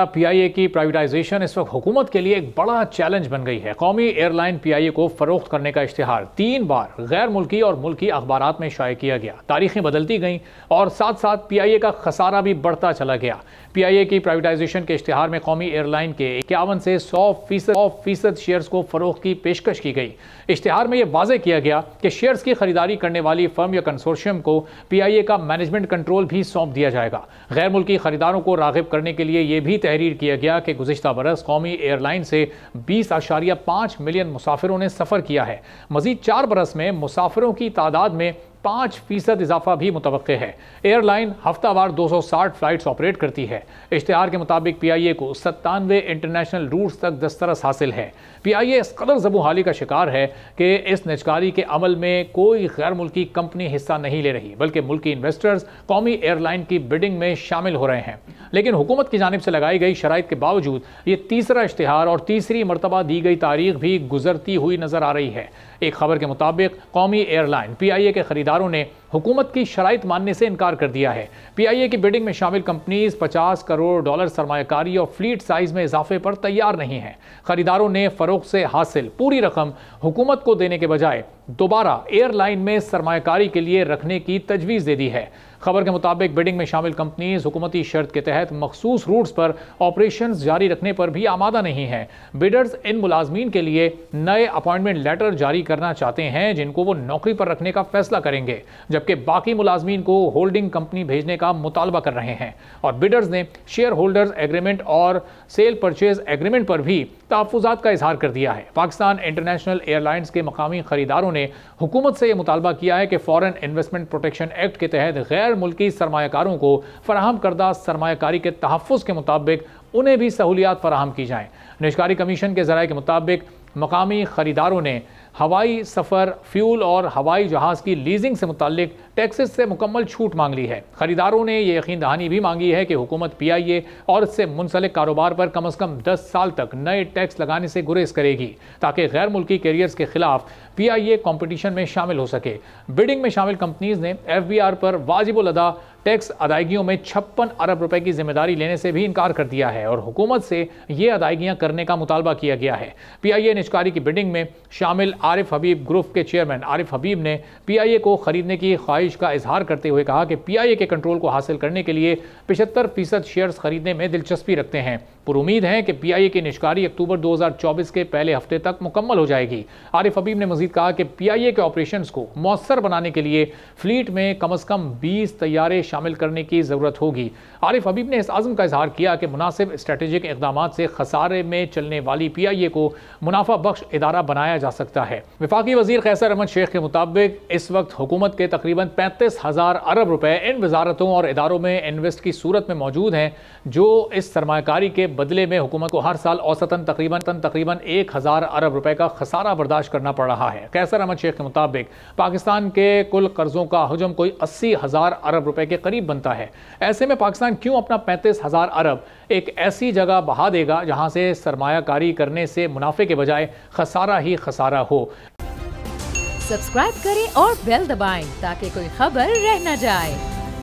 PIA की privatisation इस वक्त हुकूमत के लिए एक बड़ा चैलेंज बन गई है। कौमी एयरलाइन पीआईए को फरोख्त करने का इश्तिहार 3 बार गैर मुल्की और मुल्की अखबारात में शाये किया गया। तारीखें बदलती गईं और साथ साथ पीआईए का खसारा भी बढ़ता चला गया। पीआईए की प्राइवेटाइजेशन के इश्तिहार में कौमी एयरलाइन के 51 से 100% शेयर्स को फरोख्त की पेशकश की गई। इश्तिहार में यह वाज़ेह किया गया कि शेयर्स की खरीदारी करने वाली फर्म या कंसोर्शियम को पीआईए का मैनेजमेंट कंट्रोल भी सौंप दिया जाएगा। गैर मुल्की खरीदारों को राग़िब करने के लिए यह भी तहरीर किया गया कि गुज़िश्ता बरस कौमी एयरलाइन से 20.5 मिलियन मुसाफिरों ने सफ़र किया है। मज़ीद 4 बरस में मुसाफिरों की तादाद में 5% इजाफा भी मुतवक्के है। एयरलाइन हफ्तावार 260 फ्लाइट्स ऑपरेट करती है। इश्तिहार के मुताबिक पीआईए को 97 इंटरनेशनल रूट्स तक दस्तरस हासिल है। पीआईए इस कदर ज़बूहाली का शिकार है कि इस निजकारी के अमल में कोई गैर मुल्की कंपनी हिस्सा नहीं ले रही, बल्कि मुल्की इन्वेस्टर्स कौमी एयरलाइन की बिडिंग में शामिल हो रहे हैं। लेकिन हुकूमत की जानिब से लगाई गई शराइत के बावजूद ये तीसरा इश्तिहार और तीसरी मरतबा दी गई तारीख भी गुजरती हुई नजर आ रही है। एक खबर के मुताबिक कौमी एयरलाइन पीआईए के खरीदारों ने हुकूमत की शराइत मानने से इनकार कर दिया है। पीआईए की बिडिंग में शामिल कंपनीज $50 करोड़ सरमायाकारी और फ्लीट साइज में इजाफे पर तैयार नहीं है। खरीदारों ने फरोख्त से हासिल पूरी रकम हुकूमत को देने के बजाय दोबारा एयरलाइन में सरमायाकारी के लिए रखने की तजवीज़ दे दी है। खबर के मुताबिक बिडिंग में शामिल कंपनीज हुकूमती शर्त के तहत मखसूस रूट्स पर ऑपरेशंस जारी रखने पर भी आमादा नहीं है। बिडर्स इन मुलाजमीन के लिए नए अपॉइंटमेंट लेटर जारी करना चाहते हैं जिनको वो नौकरी पर रखने का फैसला करेंगे, जबकि बाकी मुलाजमीन को होल्डिंग कंपनी भेजने का मुतालबा कर रहे हैं। और बिडर्स ने शेयर होल्डर्स एग्रीमेंट और सेल परचेज एग्रीमेंट पर भी तहफ़्फ़ुज़ात का इजहार कर दिया है। पाकिस्तान इंटरनेशनल एयरलाइंस के मकामी खरीदारों ने हुकूमत से यह मुतालबा किया है कि फॉरेन इन्वेस्टमेंट प्रोटेक्शन एक्ट के तहत गैर मुल्की सरमायाकारों को फराहम करदा सरमायाकारी के तहफ़्फ़ुज़ के मुताबिक उन्हें भी सहूलियात फराहम की जाएँ। निजकारी कमीशन के ज़राए के मुताबिक मकामी खरीदारों ने हवाई सफ़र, फ्यूल और हवाई जहाज़ की लीजिंग से मुताल्लिक टैक्सेस से मुकम्मल छूट मांग ली है। खरीदारों ने यह यकीन दहानी भी मांगी है कि हुकूमत पीआईए और इससे मुंसलिक कारोबार पर कम अज़ कम 10 साल तक नए टैक्स लगाने से गुरेज करेगी, ताकि गैर मुल्की कैरियर्स के खिलाफ पीआईए कंपटीशन में शामिल हो सके। बिडिंग में शामिल कंपनीज ने एफबीआर पर वाजिबुल अदा टैक्स अदायगियों में 56 अरब रुपए की जिम्मेदारी लेने से भी इनकार कर दिया है और हुकूमत से ये अदायगियां करने का मुतालबा किया गया है। पीआईए निजकारी की बिडिंग में शामिल आरिफ हबीब ग्रुप के चेयरमैन आरिफ हबीब ने पीआईए को खरीदने की ख्वाहिश का इजहार करते हुए कहा कि पीआईए के कंट्रोल को हासिल करने के लिए 75% शेयर्स खरीदने में दिलचस्पी रखते हैं। पर उम्मीद है कि पीआईए की निजकारी अक्टूबर 2024 के पहले हफ्ते तक मुकम्मल हो जाएगी। आरिफ हबीब ने मजीद कहा कि पीआईए के ऑपरेशंस को मौसर बनाने के लिए फ्लीट में कम अज़ कम 20 तैयारे शामिल करने की ज़रूरत होगी। आरिफ हबीब ने इस आज़म का इजहार किया कि मुनासिब स्ट्रेटेजिक इक़दाम से खसारे में चलने वाली पीआईए को मुनाफा बख्श इदारा बनाया जा सकता है। वफाकी वज़ीर कैसर अहमद शेख के मुताबिक इस वक्त हुकूमत के तकरीबन 35,000 अरब रुपए इन वजारतों और इदारों में इन्वेस्ट की सूरत में मौजूद हैं, जो इस सरमायाकारी के बदले में हुकूमत को हर साल औसतन तकरीबन 1,000 अरब रुपए का खसारा बर्दाश्त करना पड़ रहा है। कैसर अहमद शेख के मुताबिक पाकिस्तान के कुल कर्जों का हजम कोई 80,000 अरब रुपए के करीब बनता है। ऐसे में पाकिस्तान क्यों अपना 35,000 अरब एक ऐसी जगह बहा देगा जहां से सरमायाकारी करने से मुनाफे के बजाय खसारा ही खसारा हो। सब्सक्राइब करें और बेल दबाएं ताकि कोई खबर रह न जाए।